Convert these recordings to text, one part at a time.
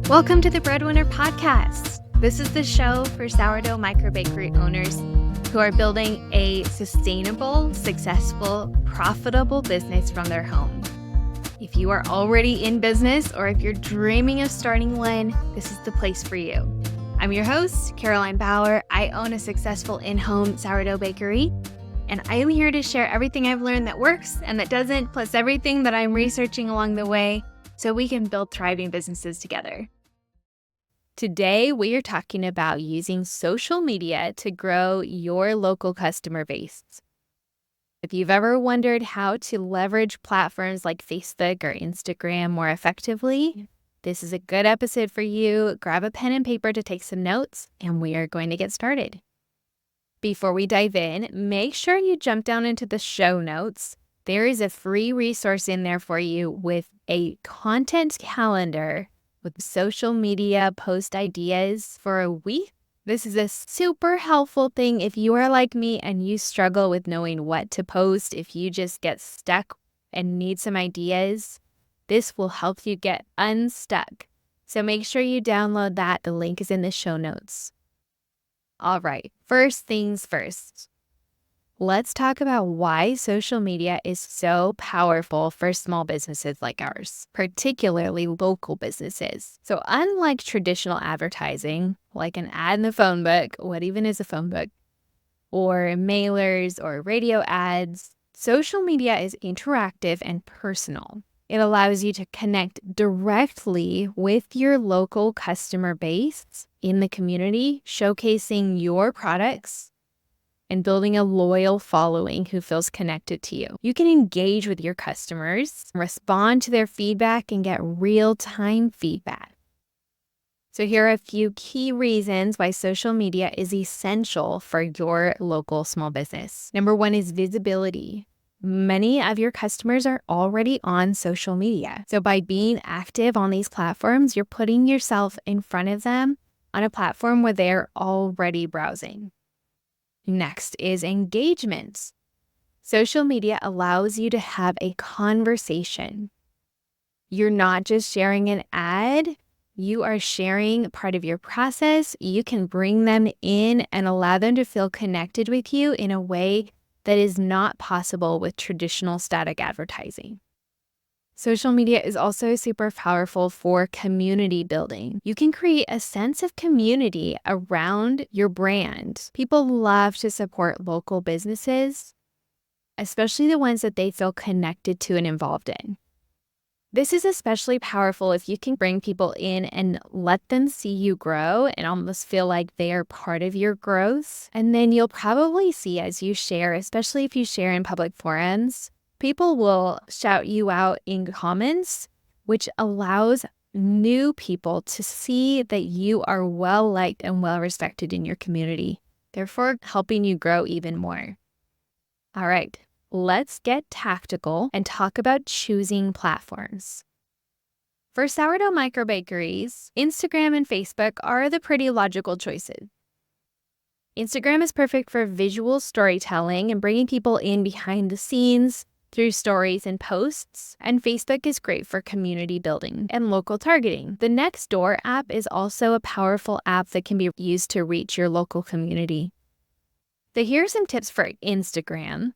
Welcome to the Breadwinner Podcast. This is the show for sourdough microbakery owners who are building a sustainable, successful, profitable business from their home. If you are already in business or if you're dreaming of starting one, this is the place for you. I'm your host, Caroline Bauer. I own a successful in-home sourdough bakery, and I am here to share everything I've learned that works and that doesn't, plus everything that I'm researching along the way, so we can build thriving businesses together. Today, we are talking about using social media to grow your local customer base. If you've ever wondered how to leverage platforms like Facebook or Instagram more effectively, this is a good episode for you. Grab a pen and paper to take some notes, and we are going to get started. Before we dive in, make sure you jump down into the show notes. There is a free resource in there for you with a content calendar with social media post ideas for a week. This is a super helpful thing if you are like me and you struggle with knowing what to post, if you just get stuck and need some ideas. This will help you get unstuck. So make sure you download that. The link is in the show notes. All right, first things first. Let's talk about why social media is so powerful for small businesses like ours, particularly local businesses. So unlike traditional advertising, like an ad in the phone book, what even is a phone book, or mailers or radio ads, social media is interactive and personal. It allows you to connect directly with your local customer base in the community, showcasing your products and building a loyal following who feels connected to you. You can engage with your customers, respond to their feedback, and get real-time feedback. So here are a few key reasons why social media is essential for your local small business. Number one is visibility. Many of your customers are already on social media. So by being active on these platforms, you're putting yourself in front of them on a platform where they're already browsing. Next is engagement. Social media allows you to have a conversation. You're not just sharing an ad, you are sharing part of your process. You can bring them in and allow them to feel connected with you in a way that is not possible with traditional static advertising. Social media is also super powerful for community building. You can create a sense of community around your brand. People love to support local businesses, especially the ones that they feel connected to and involved in. This is especially powerful if you can bring people in and let them see you grow and almost feel like they are part of your growth. And then you'll probably see as you share, especially if you share in public forums, people will shout you out in comments, which allows new people to see that you are well-liked and well-respected in your community, therefore helping you grow even more. All right, let's get tactical and talk about choosing platforms. For sourdough microbakeries, Instagram and Facebook are the pretty logical choices. Instagram is perfect for visual storytelling and bringing people in behind the scenes through stories and posts, and Facebook is great for community building and local targeting. The Nextdoor app is also a powerful app that can be used to reach your local community. So here are some tips for Instagram.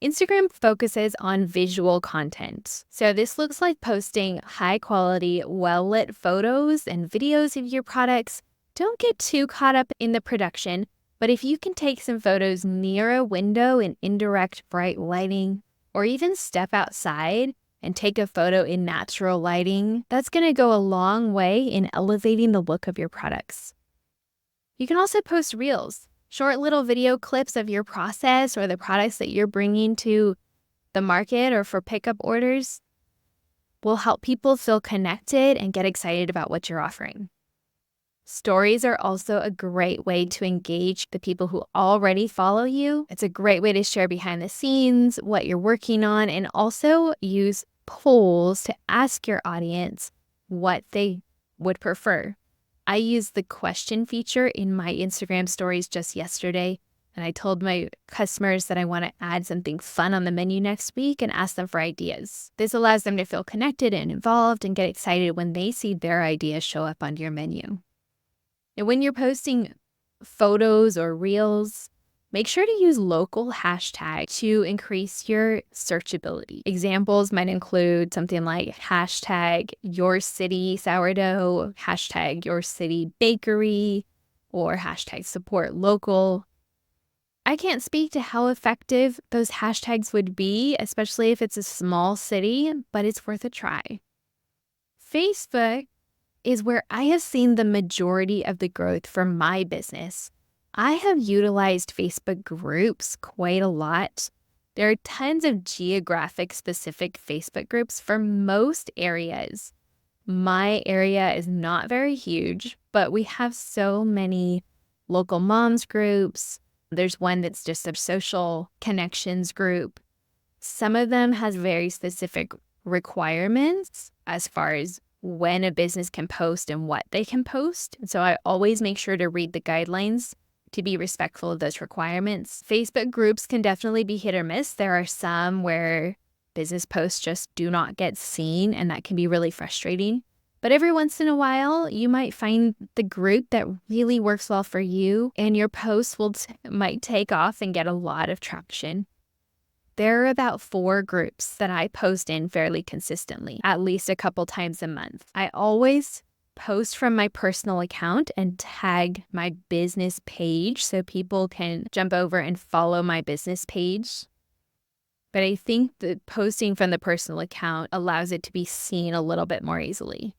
Instagram focuses on visual content. So this looks like posting high quality, well-lit photos and videos of your products. Don't get too caught up in the production, but if you can take some photos near a window in indirect bright lighting, or even step outside and take a photo in natural lighting, that's going to go a long way in elevating the look of your products. You can also post reels, short little video clips of your process or the products that you're bringing to the market or for pickup orders. Will help people feel connected and get excited about what you're offering. Stories are also a great way to engage the people who already follow you. It's a great way to share behind the scenes, what you're working on, and also use polls to ask your audience what they would prefer. I used the question feature in my Instagram stories just yesterday, And I told my customers that I want to add something fun on the menu next week and ask them for ideas. This allows them to feel connected and involved and get excited when they see their ideas show up on your menu. And when you're posting photos or reels, make sure to use local hashtags to increase your searchability. Examples might include something like hashtag your city sourdough, hashtag your city bakery, or hashtag support local. I can't speak to how effective those hashtags would be, especially if it's a small city, but it's worth a try. Facebook is where I have seen the majority of the growth for my business. I have utilized Facebook groups quite a lot. There are tons of geographic specific Facebook groups for most areas. My area is not very huge, but we have so many local moms groups. There's one that's just a social connections group. Some of them has very specific requirements as far as when a business can post and what they can post. And so I always make sure to read the guidelines to be respectful of those requirements. Facebook groups can definitely be hit or miss. There are some where business posts just do not get seen, and that can be really frustrating. But every once in a while, you might find the group that really works well for you, and your posts might take off and get a lot of traction. There are about 4 groups that I post in fairly consistently, at least a couple times a month. I always post from my personal account and tag my business page so people can jump over and follow my business page. But I think that posting from the personal account allows it to be seen a little bit more easily.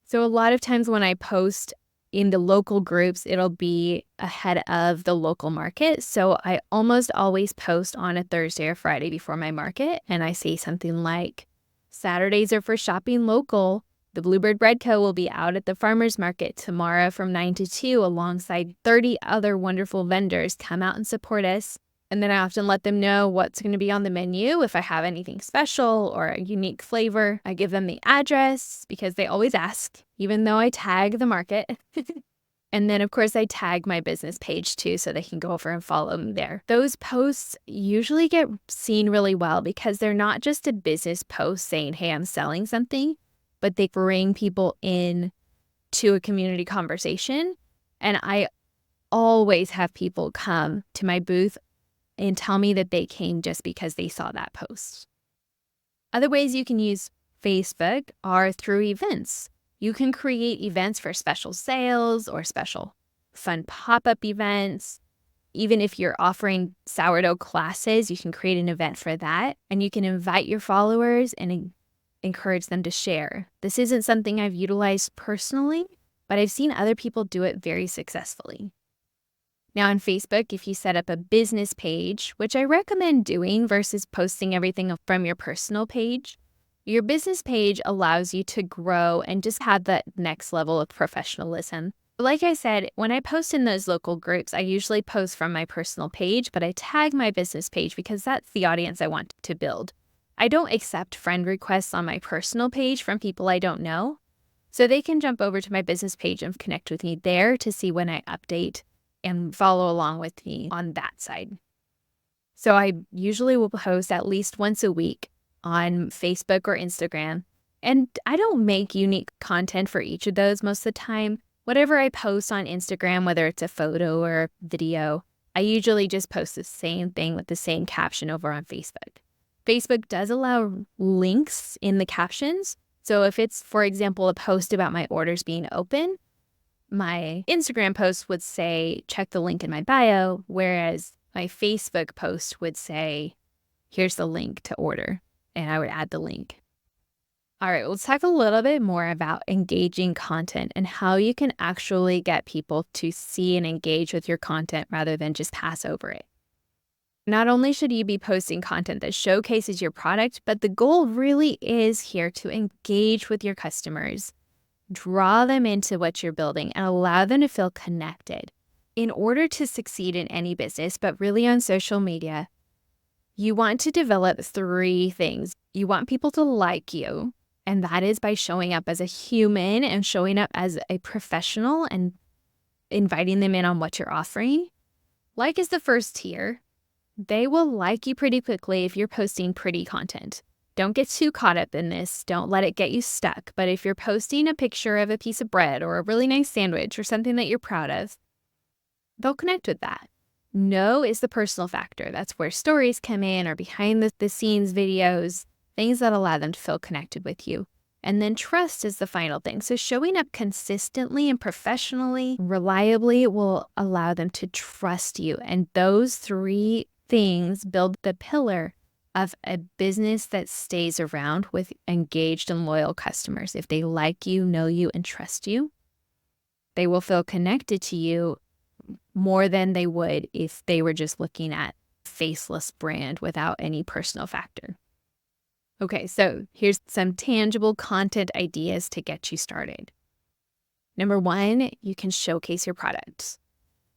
So a lot of times when I post in the local groups, it'll be ahead of the local market. So I almost always post on a Thursday or Friday before my market. And I say something like, Saturdays are for shopping local. The Bluebird Bread Co. will be out at the farmer's market tomorrow from 9 to 2 alongside 30 other wonderful vendors. Come out and support us. And then I often let them know what's going to be on the menu. If I have anything special or a unique flavor, I give them the address because they always ask, even though I tag the market. And then, of course, I tag my business page too so they can go over and follow me there. Those posts usually get seen really well because they're not just a business post saying, hey, I'm selling something, but they bring people in to a community conversation. And I always have people come to my booth and tell me that they came just because they saw that post. Other ways you can use Facebook are through events. You can create events for special sales or special fun pop-up events. Even if you're offering sourdough classes, you can create an event for that. And you can invite your followers and encourage them to share. This isn't something I've utilized personally, but I've seen other people do it very successfully. Now on Facebook, if you set up a business page, which I recommend doing versus posting everything from your personal page, your business page allows you to grow and just have that next level of professionalism. Like I said, when I post in those local groups, I usually post from my personal page, but I tag my business page because that's the audience I want to build. I don't accept friend requests on my personal page from people I don't know, so they can jump over to my business page and connect with me there to see when I update and follow along with me on that side. So I usually will post at least once a week on Facebook or Instagram. And I don't make unique content for each of those most of the time. Whatever I post on Instagram, whether it's a photo or a video, I usually just post the same thing with the same caption over on Facebook. Facebook does allow links in the captions. So if it's, for example, a post about my orders being open, my Instagram post would say, check the link in my bio, whereas my Facebook post would say, here's the link to order, and I would add the link. All right, let's talk a little bit more about engaging content and how you can actually get people to see and engage with your content rather than just pass over it. Not only should you be posting content that showcases your product, but the goal really is here to engage with your customers. Draw them into what you're building and allow them to feel connected. In order to succeed in any business, but really on social media, you want to develop 3 things. You want people to like you, and that is by showing up as a human and showing up as a professional and inviting them in on what you're offering. Like is the first tier. They will like you pretty quickly if you're posting pretty content. Don't get too caught up in this. Don't let it get you stuck. But if you're posting a picture of a piece of bread or a really nice sandwich or something that you're proud of, they'll connect with that. No is the personal factor. That's where stories come in, or behind the scenes videos, things that allow them to feel connected with you. And then trust is the final thing. So showing up consistently and professionally, reliably will allow them to trust you. And those three things build the pillar of a business that stays around with engaged and loyal customers. If they like you, know you, and trust you, they will feel connected to you more than they would if they were just looking at faceless brand without any personal factor. Okay, so here's some tangible content ideas to get you started. Number one, you can showcase your products.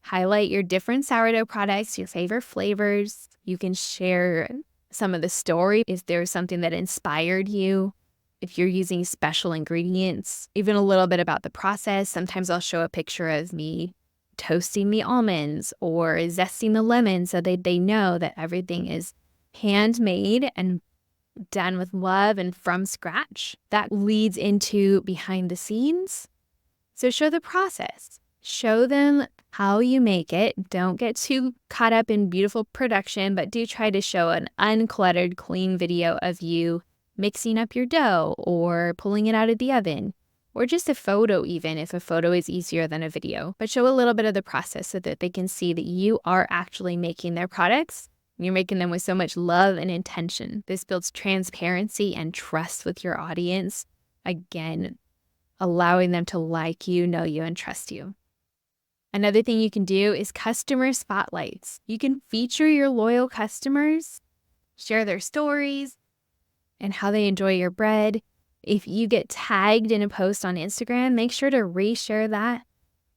Highlight your different sourdough products, your favorite flavors. You can share some of the story. Is there something that inspired you? If you're using special ingredients, even a little bit about the process. Sometimes I'll show a picture of me toasting the almonds or zesting the lemon so they know that everything is handmade and done with love and from scratch. That leads into behind the scenes. So show the process. Show them how you make it. Don't get too caught up in beautiful production, but do try to show an uncluttered, clean video of you mixing up your dough or pulling it out of the oven, or just a photo even, if a photo is easier than a video. But show a little bit of the process so that they can see that you are actually making their products. You're making them with so much love and intention. This builds transparency and trust with your audience. Again, allowing them to like you, know you, and trust you. Another thing you can do is customer spotlights. You can feature your loyal customers, share their stories and how they enjoy your bread. If you get tagged in a post on Instagram, make sure to reshare that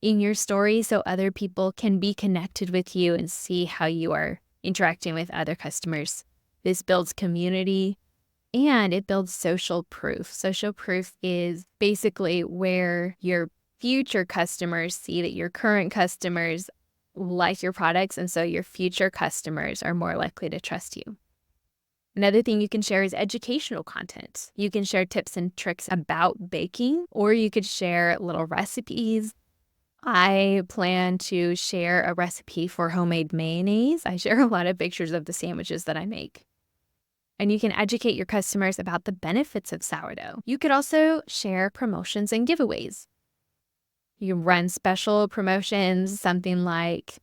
in your story so other people can be connected with you and see how you are interacting with other customers. This builds community and it builds social proof. Social proof is basically where your future customers see that your current customers like your products, and so your future customers are more likely to trust you. Another thing you can share is educational content. You can share tips and tricks about baking, or you could share little recipes. I plan to share a recipe for homemade mayonnaise. I share a lot of pictures of the sandwiches that I make. And you can educate your customers about the benefits of sourdough. You could also share promotions and giveaways. You can run special promotions, something like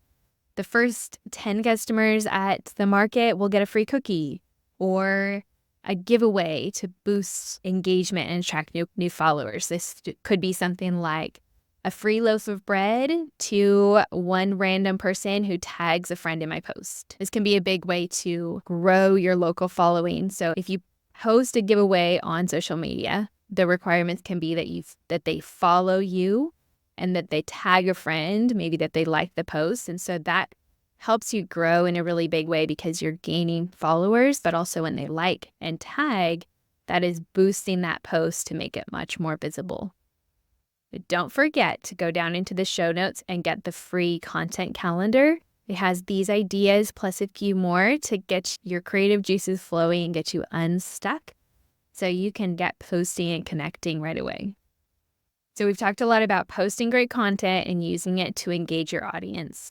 the first 10 customers at the market will get a free cookie, or a giveaway to boost engagement and attract new followers. This could be something like a free loaf of bread to one random person who tags a friend in my post. This can be a big way to grow your local following. So if you host a giveaway on social media, the requirements can be that they follow you and that they tag a friend, maybe that they like the post. And so that helps you grow in a really big way because you're gaining followers, but also when they like and tag, that is boosting that post to make it much more visible. But don't forget to go down into the show notes and get the free content calendar. It has these ideas plus a few more to get your creative juices flowing and get you unstuck so you can get posting and connecting right away. So we've talked a lot about posting great content and using it to engage your audience.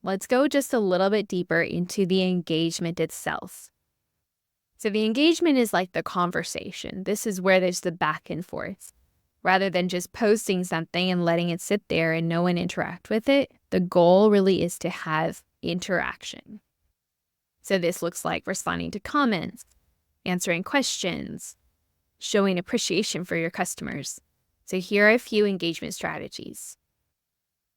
Let's go just a little bit deeper into the engagement itself. So the engagement is like the conversation. This is where there's the back and forth. Rather than just posting something and letting it sit there and no one interact with it, the goal really is to have interaction. So this looks like responding to comments, answering questions, showing appreciation for your customers. So here are a few engagement strategies.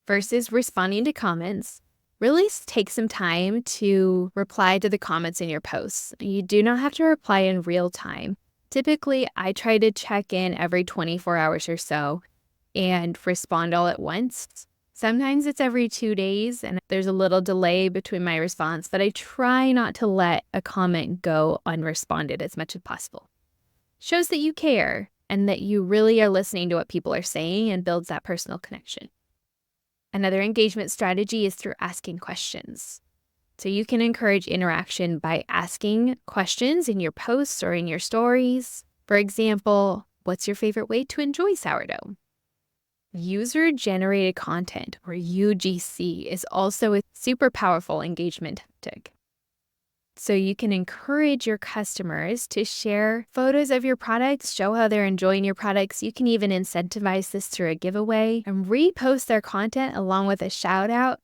First is responding to comments. Really take some time to reply to the comments in your posts. You do not have to reply in real time. Typically, I try to check in every 24 hours or so and respond all at once. Sometimes it's every 2 days and there's a little delay between my response, but I try not to let a comment go unresponded as much as possible. Shows that you care and that you really are listening to what people are saying and builds that personal connection. Another engagement strategy is through asking questions. So you can encourage interaction by asking questions in your posts or in your stories. For example, what's your favorite way to enjoy sourdough? User-generated content, or UGC, is also a super powerful engagement tactic. So you can encourage your customers to share photos of your products, show how they're enjoying your products. You can even incentivize this through a giveaway and repost their content along with a shout out.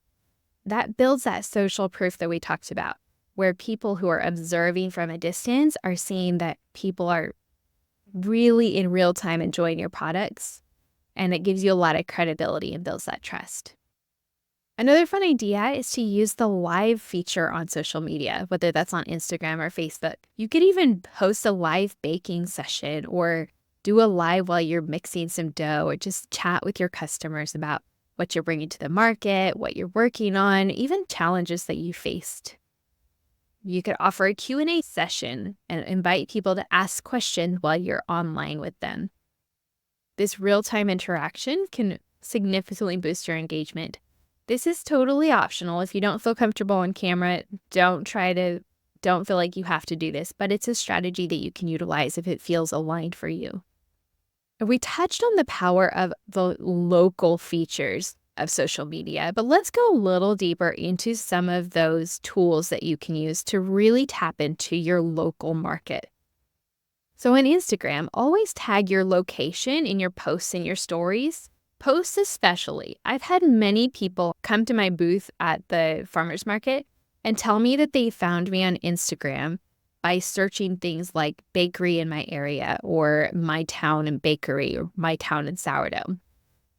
That builds that social proof that we talked about, where people who are observing from a distance are seeing that people are really in real time enjoying your products. And it gives you a lot of credibility and builds that trust. Another fun idea is to use the live feature on social media, whether that's on Instagram or Facebook. You could even host a live baking session or do a live while you're mixing some dough, or just chat with your customers about what you're bringing to the market, what you're working on, even challenges that you faced. You could offer a Q&A session and invite people to ask questions while you're online with them. This real-time interaction can significantly boost your engagement. This is totally optional. If you don't feel comfortable on camera, don't feel like you have to do this, but it's a strategy that you can utilize if it feels aligned for you. We touched on the power of the local features of social media, but let's go a little deeper into some of those tools that you can use to really tap into your local market. So on Instagram, always tag your location in your posts and your stories. Posts especially. I've had many people come to my booth at the farmer's market and tell me that they found me on Instagram by searching things like bakery in my area, or my town and bakery, or my town and sourdough.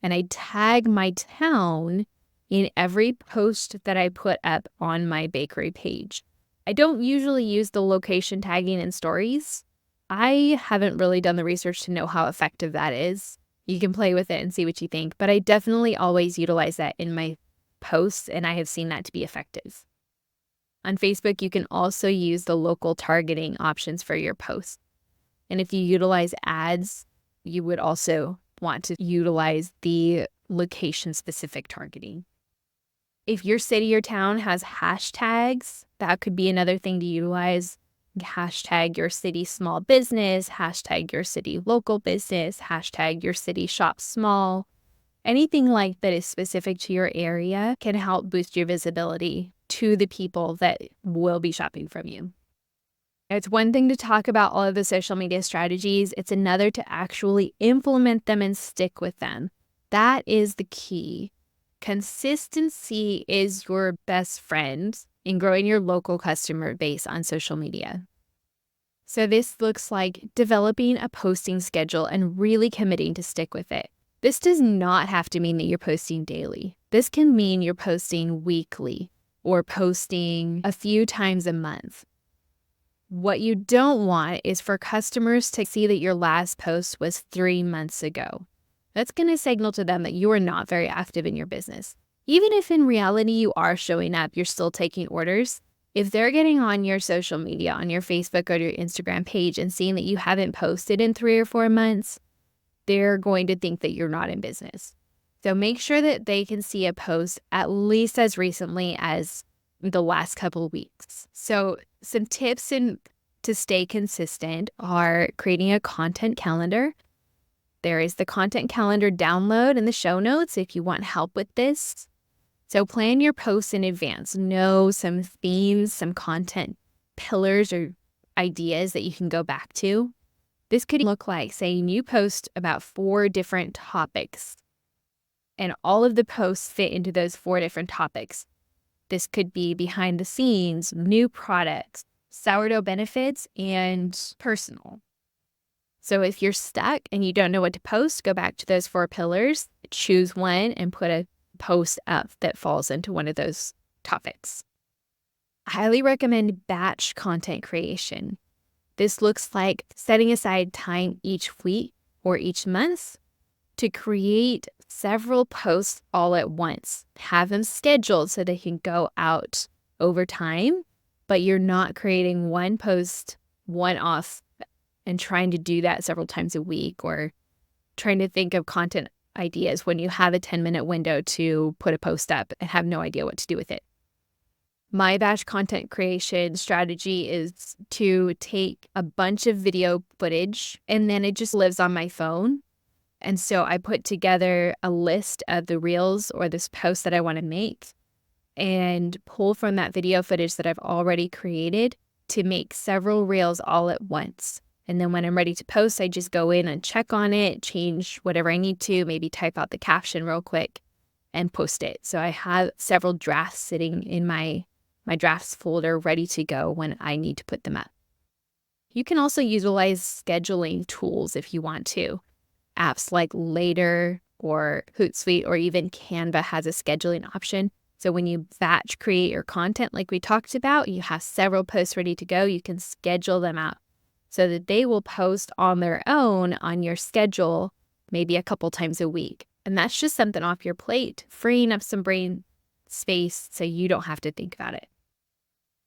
And I tag my town in every post that I put up on my bakery page. I don't usually use the location tagging in stories. I haven't really done the research to know how effective that is. You can play with it and see what you think, but I definitely always utilize that in my posts, and I have seen that to be effective. On Facebook, you can also use the local targeting options for your posts. And if you utilize ads, you would also want to utilize the location-specific targeting. If your city or town has hashtags, that could be another thing to utilize. Hashtag your city small business, hashtag your city local business, hashtag your city shop small. Anything like that is specific to your area can help boost your visibility to the people that will be shopping from you. It's one thing to talk about all of the social media strategies. It's another to actually implement them and stick with them. That is the key. Consistency is your best friend in growing your local customer base on social media. So this looks like developing a posting schedule and really committing to stick with it. This does not have to mean that you're posting daily. This can mean you're posting weekly or posting a few times a month. What you don't want is for customers to see that your last post was 3 months ago. That's going to signal to them that you are not very active in your business. Even if in reality you are showing up, you're still taking orders. If they're getting on your social media, on your Facebook or your Instagram page and seeing that you haven't posted in 3 or 4 months, they're going to think that you're not in business. So make sure that they can see a post at least as recently as the last couple of weeks. So some tips to stay consistent are creating a content calendar. There is the content calendar download in the show notes if you want help with this. So plan your posts in advance. Know some themes, some content pillars or ideas that you can go back to. This could look like saying you post about 4 different topics, and all of the posts fit into those 4 different topics. This could be behind the scenes, new products, sourdough benefits, and personal. So if you're stuck and you don't know what to post, go back to those 4 pillars, choose one, and put a post up that falls into one of those topics. I highly recommend batch content creation. This looks like setting aside time each week or each month to create several posts all at once. Have them scheduled so they can go out over time, but you're not creating one post, one off, and trying to do that several times a week, or trying to think of content ideas when you have a 10-minute window to put a post up and have no idea what to do with it. My batch content creation strategy is to take a bunch of video footage and then it just lives on my phone. And so I put together a list of the reels or this post that I want to make and pull from that video footage that I've already created to make several reels all at once. And then when I'm ready to post, I just go in and check on it, change whatever I need to, maybe type out the caption real quick and post it. So I have several drafts sitting in my drafts folder ready to go when I need to put them up. You can also utilize scheduling tools if you want to. Apps like Later or Hootsuite or even Canva has a scheduling option. So when you batch create your content like we talked about, you have several posts ready to go, you can schedule them out so that they will post on their own on your schedule maybe a couple times a week. And that's just something off your plate, freeing up some brain space so you don't have to think about it.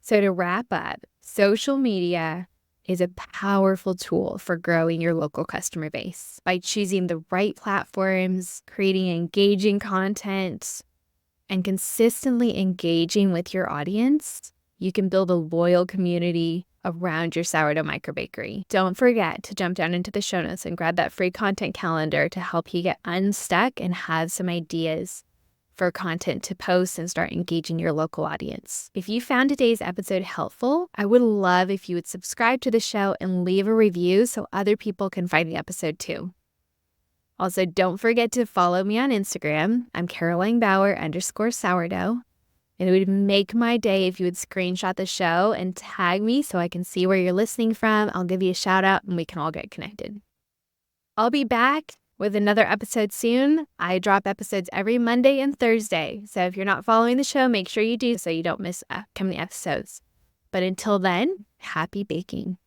So to wrap up, social media is a powerful tool for growing your local customer base. By choosing the right platforms, creating engaging content, and consistently engaging with your audience, you can build a loyal community around your sourdough microbakery. Don't forget to jump down into the show notes and grab that free content calendar to help you get unstuck and have some ideas for content to post and start engaging your local audience. If you found today's episode helpful, I would love if you would subscribe to the show and leave a review so other people can find the episode too. Also, don't forget to follow me on Instagram. I'm Caroline_Bauer_sourdough. And it would make my day if you would screenshot the show and tag me so I can see where you're listening from. I'll give you a shout out and we can all get connected. I'll be back with another episode soon. I drop episodes every Monday and Thursday. So if you're not following the show, make sure you do so you don't miss upcoming episodes. But until then, happy baking.